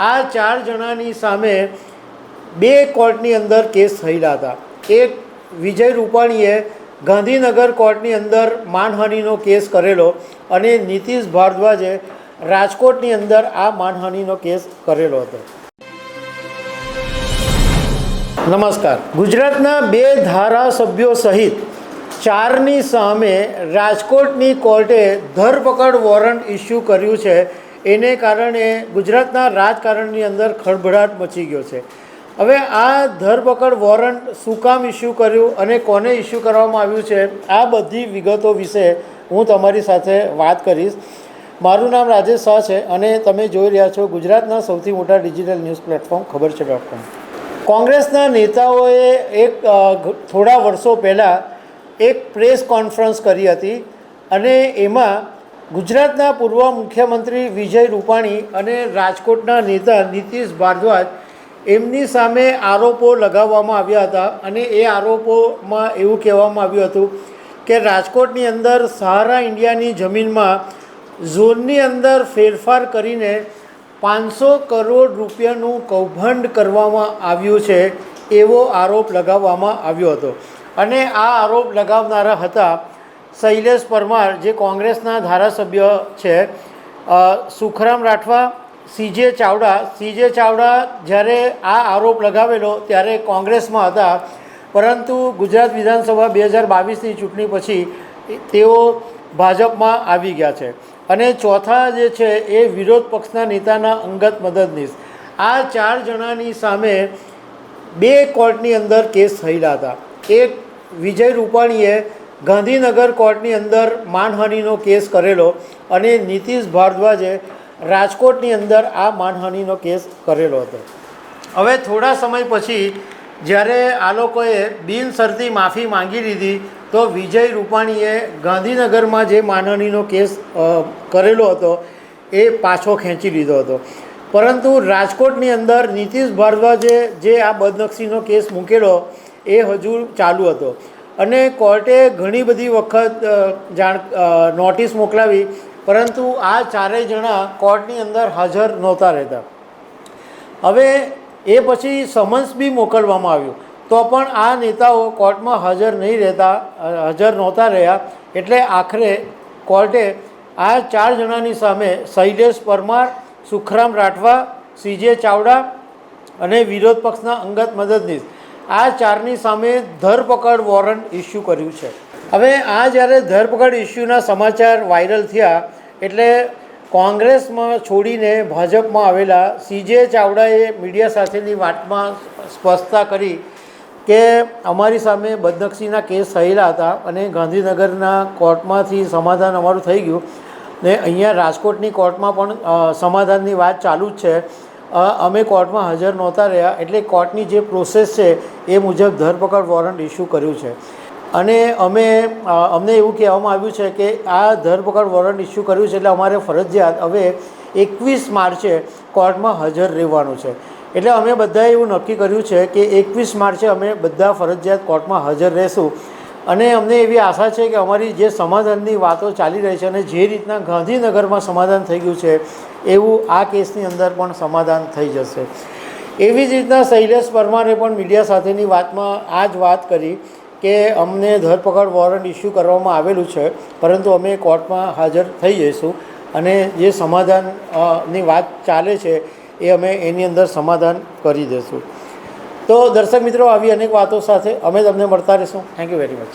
આ 4 જણાની સામે 2 કોર્ટની અંદર કેસ થયેલા હતા. એક વિજય રૂપાણીએ ગાંધીનગર કોર્ટની અંદર માનહાનિનો કેસ કરેલો અને નીતિશ ભારદ્વાજે રાજકોટની અંદર આ માનહાનિનો કેસ કરેલો હતો. નમસ્કાર. ગુજરાતના 2 ધારાસભ્યો સહિત 4ની સામે રાજકોટની કોર્ટે ધરપકડ વોરંટ ઇસ્યુ કર્યું છે. એને કારણે ગુજરાતના રાજકારણની અંદર ખળભળાટ મચી ગયો છે. હવે આ ધરપકડ વોરંટ શું કામ ઇસ્યુ કર્યું અને કોને ઇસ્યુ કરવામાં આવ્યું છે, આ બધી વિગતો વિશે હું તમારી સાથે વાત કરીશ. મારું નામ રાજેશ શાહ છે અને તમે જોઈ રહ્યા છો ગુજરાતના સૌથી મોટા ડિજિટલ ન્યૂઝ પ્લેટફોર્મ ખબરછે.com. કોંગ્રેસના નેતાઓએ થોડા વર્ષો પહેલાં એક પ્રેસ કોન્ફરન્સ કરી હતી અને એમાં ગુજરાતના પૂર્વ મુખ્યમંત્રી વિજય રૂપાણી અને રાજકોટના નેતા નીતિશ ભારદ્વાજ એમની સામે આરોપો લગાવવામાં આવ્યા હતા અને એ આરોપોમાં એવું કહેવામાં આવ્યું હતું કે રાજકોટની અંદર સહારા ઇન્ડિયાની જમીનમાં ઝોનની અંદર ફેરફાર કરીને 500 કરોડ રૂપિયાનું કૌભાંડ કરવામાં આવ્યું છે, એવો આરોપ લગાવવામાં આવ્યો હતો. અને આ આરોપ લગાવનારા હતા શૈલેષ પરમાર, જે કોંગ્રેસના ધારાસભ્ય છે, સુખરામ રાઠવા, સીજે ચાવડા જ્યારે આ આરોપ લગાવેલો ત્યારે કોંગ્રેસમાં હતા, પરંતુ ગુજરાત વિધાનસભા 2022ની ચૂંટણી પછી તેઓ ભાજપમાં આવી ગયા છે. અને ચોથા જે છે એ વિરોધ પક્ષના નેતાના અંગત મદદનીશ. આ 4 જણાની સામે 2 કોર્ટની અંદર કેસ થયેલા હતા. એક વિજય રૂપાણીએ ગાંધીનગર કોર્ટની અંદર માનહાનિનો કેસ કરેલો અને નીતિશ ભારદ્વાજે રાજકોટની અંદર આ માનહાનિનો કેસ કરેલો હતો. હવે થોડા સમય પછી જ્યારે આ લોકોએ બિનશરતી માફી માંગી લીધી તો વિજય રૂપાણીએ ગાંધીનગરમાં જે માનહાનિનો કેસ કરેલો હતો એ પાછો ખેંચી લીધો હતો. પરંતુ રાજકોટની અંદર નીતિશ ભારદ્વાજે જે આ બદનક્ષીનો કેસ મૂકેલો એ હજુ ચાલુ હતો અને કોર્ટે ઘણી બધી વખત નોટિસ મોકલાવી, પરંતુ આ 4 જણા કોર્ટની અંદર હાજર નહોતા રહેતા. હવે એ પછી સમન્સ બી મોકલવામાં આવ્યું તો પણ આ નેતાઓ કોર્ટમાં હાજર નહોતા રહ્યા. એટલે આખરે કોર્ટે આ 4 જણાની સામે શૈલેષ પરમાર, સુખરામ રાઠવા, સીજે ચાવડા અને વિરોધ પક્ષના અંગત મદદનીશ, આ 4ની સામે ધરપકડ વોરંટ ઇસ્યુ કર્યું છે. હવે આ જ્યારે ધરપકડ ઇસ્યુના સમાચાર વાયરલ થયા એટલે કોંગ્રેસમાં છોડીને ભાજપમાં આવેલા સીજે ચાવડાએ મીડિયા સાથેની વાતમાં સ્પષ્ટતા કરી કે અમારી સામે બદનક્ષીના કેસ થયેલા હતા અને ગાંધીનગરના કોર્ટમાંથી સમાધાન અમારું થઈ ગયું ને અહીંયા રાજકોટની કોર્ટમાં પણ સમાધાનની વાત ચાલુ જ છે. અમે કોર્ટમાં હાજર નહોતા રહ્યા એટલે કોર્ટની જે પ્રોસેસ છે એ મુજબ ધરપકડ વોરંટ ઇસ્યુ કર્યું છે. અને અમને એવું કહેવામાં આવ્યું છે કે આ ધરપકડ વોરંટ ઇસ્યુ કર્યું છે એટલે અમારે ફરજિયાત હવે 21 માર્ચે કોર્ટમાં હાજર રહેવાનું છે. એટલે અમે બધાએ એવું નક્કી કર્યું છે કે 21 માર્ચે અમે બધા ફરજિયાત કોર્ટમાં હાજર રહેશું. અને અમને એવી આશા છે કે અમારી જે સમાધાનની વાતો ચાલી રહી છે અને જે રીતના ગાંધીનગરમાં સમાધાન થઈ ગયું છે એવું આ કેસની અંદર પણ સમાધાન થઈ જશે. એવી જ રીતના શૈલેષ પરમારે પણ મીડિયા સાથેની વાતમાં આ જ વાત કરી કે અમને ધરપકડ વોરંટ ઇસ્યુ કરવામાં આવેલું છે, પરંતુ અમે કોર્ટમાં હાજર થઈ જઈશું અને જે સમાધાનની વાત ચાલે છે એ અમે એની અંદર સમાધાન કરી દઈશું. તો દર્શક મિત્રો, આવી અનેક વાતો સાથે અમે તમને મળતા રહીશું. Thank you very much.